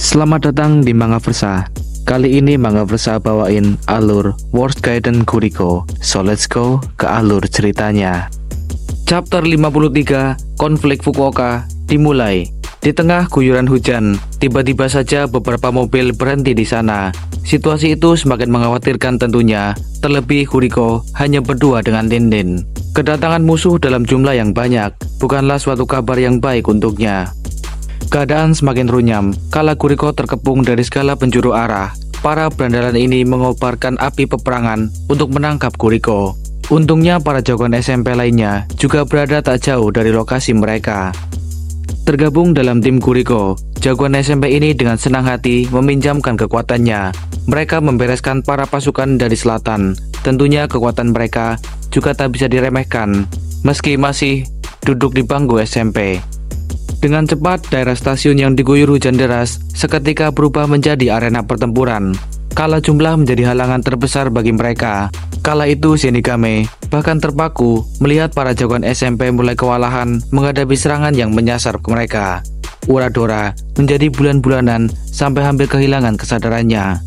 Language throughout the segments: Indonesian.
Selamat datang di Mangaversa. Kali ini Mangaversa bawain alur Worst Gaiden Kuriko. So let's go ke alur ceritanya. Chapter 53, Konflik Fukuoka dimulai. Di tengah guyuran hujan, tiba-tiba saja beberapa mobil berhenti di sana. Situasi itu semakin mengkhawatirkan tentunya, terlebih Kuriko hanya berdua dengan Lin. Kedatangan musuh dalam jumlah yang banyak bukanlah suatu kabar yang baik untuknya. Keadaan semakin runyam, kala Kuriko terkepung dari segala penjuru arah. Para berandalan ini mengobarkan api peperangan untuk menangkap Kuriko. Untungnya para jagoan SMP lainnya juga berada tak jauh dari lokasi mereka. Tergabung dalam tim Kuriko, jagoan SMP ini dengan senang hati meminjamkan kekuatannya. Mereka membereskan para pasukan dari selatan. Tentunya kekuatan mereka juga tak bisa diremehkan, meski masih duduk di bangku SMP. Dengan cepat, daerah stasiun yang diguyur hujan deras seketika berubah menjadi arena pertempuran. Kala jumlah menjadi halangan terbesar bagi mereka. Kala itu Shinigami bahkan terpaku melihat para jagoan SMP mulai kewalahan menghadapi serangan yang menyasar ke mereka. Uradora menjadi bulan-bulanan sampai hampir kehilangan kesadarannya.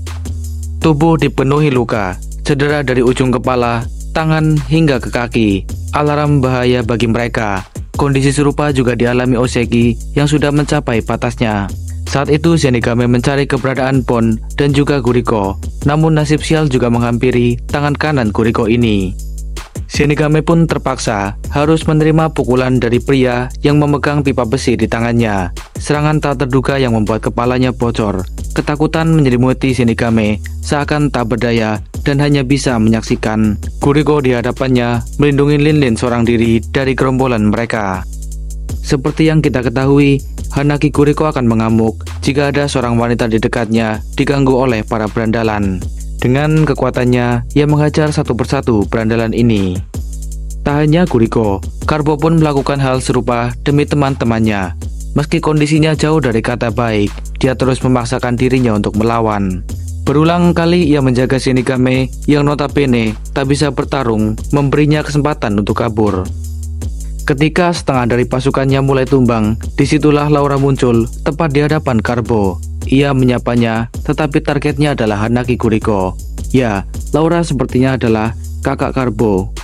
Tubuh dipenuhi luka, cedera dari ujung kepala, tangan hingga ke kaki. Alarm bahaya bagi mereka. Kondisi serupa juga dialami Oseki yang sudah mencapai batasnya. Saat itu Shinigami mencari keberadaan Bon dan juga Kuriko. Namun nasib sial juga menghampiri tangan kanan Kuriko ini. Shinigami pun terpaksa harus menerima pukulan dari pria yang memegang pipa besi di tangannya. Serangan tak terduga yang membuat kepalanya bocor. Ketakutan menyelimuti Shinigami seakan tak berdaya dan hanya bisa menyaksikan Kuriko di hadapannya melindungi Lin seorang diri dari gerombolan mereka. Seperti yang kita ketahui, Hanaki Kuriko akan mengamuk jika ada seorang wanita di dekatnya diganggu oleh para berandalan. Dengan kekuatannya, ia menghajar satu persatu berandalan ini. Tak hanya Kuriko, Karbo pun melakukan hal serupa demi teman-temannya. Meski kondisinya jauh dari kata baik, dia terus memaksakan dirinya untuk melawan. Berulang kali ia menjaga Shinigami yang notabene tak bisa bertarung, memberinya kesempatan untuk kabur. Ketika setengah dari pasukannya mulai tumbang, disitulah Laura muncul tepat di hadapan Karbo. Ia menyapanya, tetapi targetnya adalah Hanaki Kuriko. Ya, Laura sepertinya adalah kakak Karbo.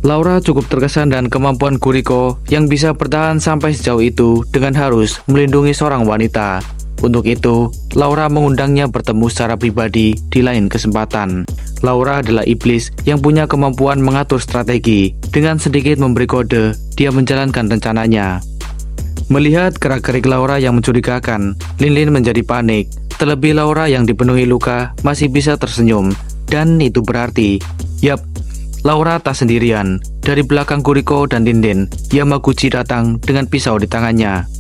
Laura cukup terkesan dengan kemampuan Kuriko yang bisa bertahan sampai sejauh itu dengan harus melindungi seorang wanita. Untuk itu, Laura mengundangnya bertemu secara pribadi di lain kesempatan. Laura adalah iblis yang punya kemampuan mengatur strategi. Dengan sedikit memberi kode, dia menjalankan rencananya. Melihat gerak-gerik Laura yang mencurigakan, Lin menjadi panik. Terlebih Laura yang dipenuhi luka masih bisa tersenyum. Dan itu berarti, yap, Laura tak sendirian. Dari belakang Kuriko dan Lin, Yamaguchi datang dengan pisau di tangannya.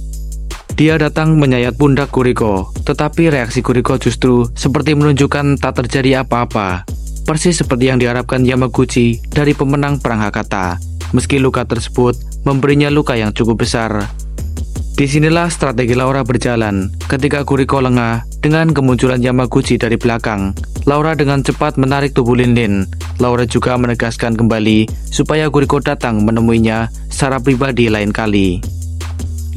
Dia datang menyayat pundak Kuriko, tetapi reaksi Kuriko justru seperti menunjukkan tak terjadi apa-apa. Persis seperti yang diharapkan Yamaguchi dari pemenang perang Hakata. Meski luka tersebut memberinya luka yang cukup besar. Disinilah strategi Laura berjalan. Ketika Kuriko lengah, dengan kemunculan Yamaguchi dari belakang, Laura dengan cepat menarik tubuh Lin. Laura juga menegaskan kembali supaya Kuriko datang menemuinya secara pribadi lain kali.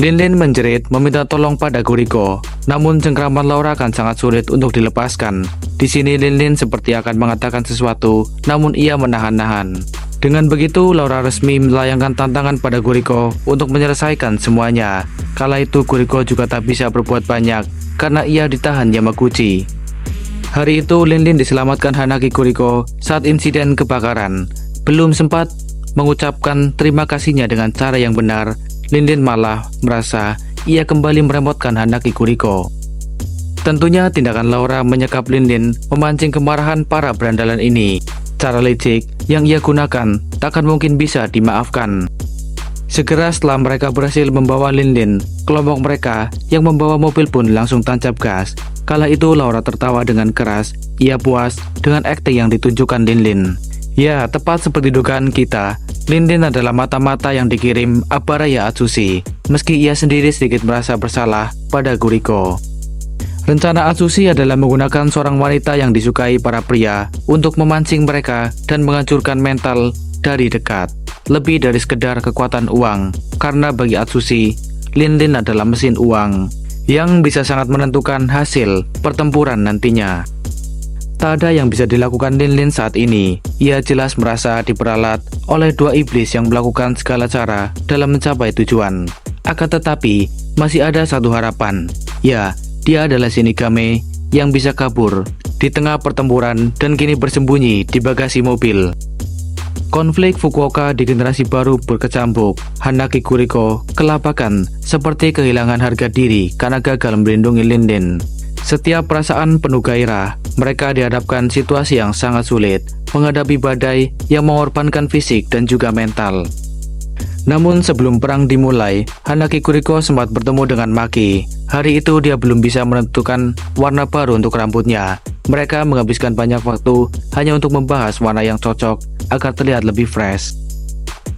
Lin menjerit meminta tolong pada Kuriko, namun cengkraman Laura akan sangat sulit untuk dilepaskan. Di sini Lin seperti akan mengatakan sesuatu, namun ia menahan-nahan. Dengan begitu, Laura resmi melayangkan tantangan pada Kuriko untuk menyelesaikan semuanya. Kala itu Kuriko juga tak bisa berbuat banyak karena ia ditahan Yamaguchi. Hari itu Lin diselamatkan Hanaki Kuriko saat insiden kebakaran. Belum sempat mengucapkan terima kasihnya dengan cara yang benar, Lin malah merasa ia kembali meremotkan Hanaki Kuriko. Tentunya tindakan Laura menyekap Lin memancing kemarahan para berandalan ini. Cara licik yang ia gunakan takkan mungkin bisa dimaafkan. Segera setelah mereka berhasil membawa Lin, kelompok mereka yang membawa mobil pun langsung tancap gas. Kala itu Laura tertawa dengan keras. Ia puas dengan akting yang ditunjukkan Lin. Ya, tepat seperti dugaan kita, Lin adalah mata-mata yang dikirim Abaraya Atsushi, meski ia sendiri sedikit merasa bersalah pada Kuriko. Rencana Atsushi adalah menggunakan seorang wanita yang disukai para pria untuk memancing mereka dan menghancurkan mental dari dekat. Lebih dari sekedar kekuatan uang, karena bagi Atsushi, Lin adalah mesin uang. yang bisa sangat menentukan hasil pertempuran nantinya. Tak ada yang bisa dilakukan Lin Lin saat ini. Ia jelas merasa diperalat oleh dua iblis yang melakukan segala cara dalam mencapai tujuan. Akan tetapi, masih ada satu harapan. Ya, dia adalah Shinigami yang bisa kabur di tengah pertempuran dan kini bersembunyi di bagasi mobil. Konflik Fukuoka di generasi baru berkecamuk. Hanaki Kuriko kelabakan seperti kehilangan harga diri karena gagal melindungi Lin Lin. Setiap perasaan penuh gairah, mereka dihadapkan situasi yang sangat sulit, menghadapi badai yang mengorbankan fisik dan juga mental. Namun sebelum perang dimulai, Hanaki Kuriko sempat bertemu dengan Maki. Hari itu dia belum bisa menentukan warna baru untuk rambutnya. Mereka menghabiskan banyak waktu hanya untuk membahas warna yang cocok agar terlihat lebih fresh.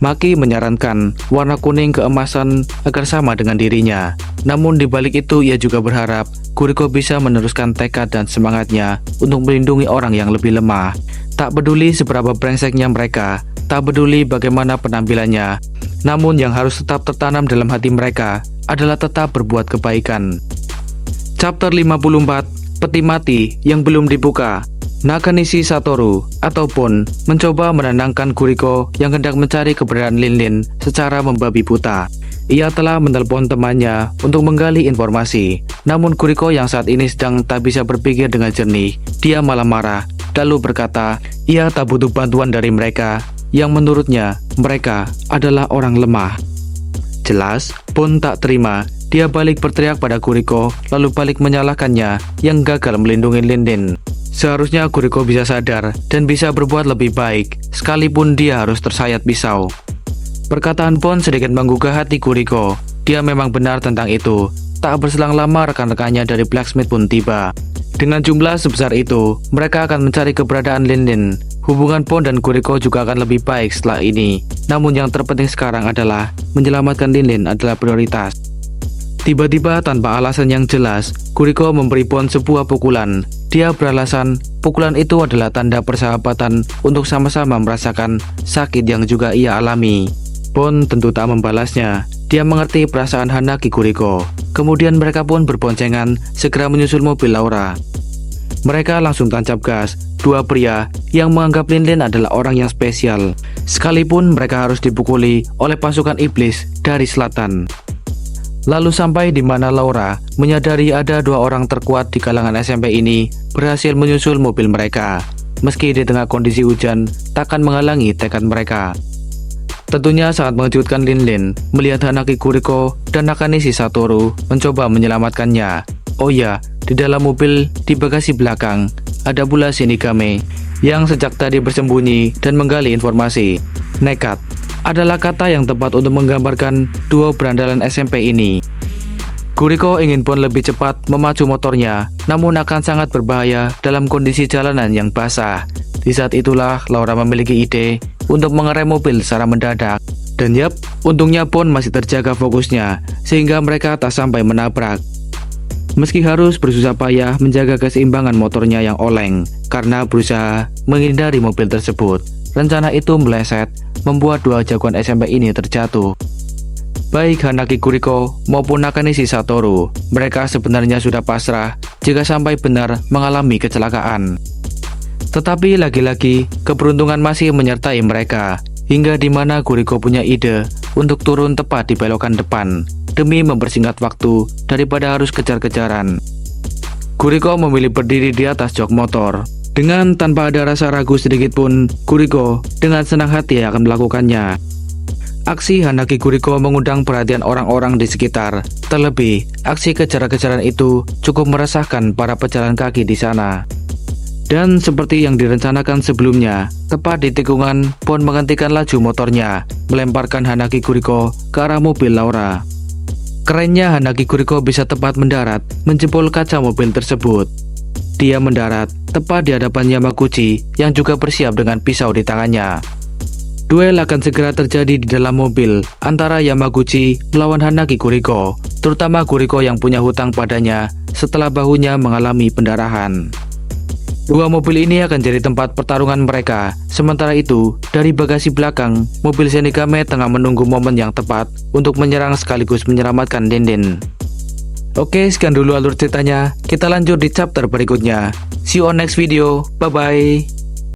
Maki menyarankan warna kuning keemasan agar sama dengan dirinya. Namun di balik itu ia juga berharap Kuriko bisa meneruskan tekad dan semangatnya untuk melindungi orang yang lebih lemah. Tak peduli seberapa brengseknya mereka, tak peduli bagaimana penampilannya, namun yang harus tetap tertanam dalam hati mereka adalah tetap berbuat kebaikan. Chapter 54, Peti Mati yang belum dibuka. Nakanishi Satoru ataupun mencoba menenangkan Kuriko yang hendak mencari keberadaan Lin Lin secara membabi buta. Ia telah menelpon temannya untuk menggali informasi. Namun Kuriko yang saat ini sedang tak bisa berpikir dengan jernih, dia malah marah lalu berkata ia tak butuh bantuan dari mereka yang menurutnya mereka adalah orang lemah. Jelas pun tak terima, dia balik berteriak pada Kuriko lalu balik menyalahkannya yang gagal melindungi Lin Lin. Seharusnya Kuriko bisa sadar dan bisa berbuat lebih baik, sekalipun dia harus tersayat pisau. Perkataan Bon sedikit menggugah hati Kuriko. Dia memang benar tentang itu. Tak berselang lama rekan-rekannya dari Blacksmith pun tiba. Dengan jumlah sebesar itu, mereka akan mencari keberadaan Lin Lin. Hubungan Bon dan Kuriko juga akan lebih baik setelah ini. Namun yang terpenting sekarang adalah menyelamatkan Lin Lin adalah prioritas. Tiba-tiba tanpa alasan yang jelas, Kuriko memberi Bon sebuah pukulan. Dia beralasan pukulan itu adalah tanda persahabatan untuk sama-sama merasakan sakit yang juga ia alami. Bon tentu tak membalasnya. Dia mengerti perasaan Hanaki Kuriko. Kemudian mereka pun berboncengan segera menyusul mobil Laura. Mereka langsung tancap gas. Dua pria yang menganggap Lin Lin adalah orang yang spesial, sekalipun mereka harus dipukuli oleh pasukan iblis dari selatan. Lalu sampai di mana Laura menyadari ada dua orang terkuat di kalangan SMP ini berhasil menyusul mobil mereka. Meski di tengah kondisi hujan, takkan menghalangi tekad mereka. Tentunya sangat mengejutkan Lin Lin melihat Hanaki Kuriko dan Nakanishi Satoru mencoba menyelamatkannya. Oh ya, di dalam mobil di bagasi belakang ada pula Shinigami yang sejak tadi bersembunyi dan menggali informasi. Nekat adalah kata yang tepat untuk menggambarkan duo berandalan SMP ini. Kuriko ingin Bon lebih cepat memacu motornya, namun akan sangat berbahaya dalam kondisi jalanan yang basah. Di saat itulah Laura memiliki ide untuk mengerem mobil secara mendadak. Dan yap, untungnya Bon masih terjaga fokusnya, sehingga mereka tak sampai menabrak. Meski harus bersusah payah menjaga keseimbangan motornya yang oleng, karena berusaha menghindari mobil tersebut, rencana itu meleset, membuat dua jagoan SMP ini terjatuh. Baik Hanaki Kuriko maupun Nakanishi Satoru, mereka sebenarnya sudah pasrah jika sampai benar mengalami kecelakaan. Tetapi lagi-lagi keberuntungan masih menyertai mereka, hingga di mana Kuriko punya ide untuk turun tepat di belokan depan demi mempersingkat waktu daripada harus kejar-kejaran. Kuriko memilih berdiri di atas jok motor. Dengan tanpa ada rasa ragu sedikit pun, Kuriko dengan senang hati akan melakukannya. Aksi Hanaki Kuriko mengundang perhatian orang-orang di sekitar. Terlebih, aksi kejar-kejaran itu cukup meresahkan para pejalan kaki di sana. Dan seperti yang direncanakan sebelumnya, tepat di tikungan, Bon menghentikan laju motornya, melemparkan Hanaki Kuriko ke arah mobil Laura. Kerennya Hanaki Kuriko bisa tepat mendarat, menjebol kaca mobil tersebut. Dia mendarat tepat di hadapan Yamaguchi yang juga bersiap dengan pisau di tangannya. Duel akan segera terjadi di dalam mobil antara Yamaguchi melawan Hanaki Kuriko, terutama Kuriko yang punya hutang padanya setelah bahunya mengalami pendarahan. Dua mobil ini akan jadi tempat pertarungan mereka. Sementara itu, dari bagasi belakang, mobil Shinigami tengah menunggu momen yang tepat untuk menyerang sekaligus menyelamatkan Lin Lin. Oke, sekian dulu alur ceritanya. Kita lanjut di chapter berikutnya. See you on next video. Bye-bye.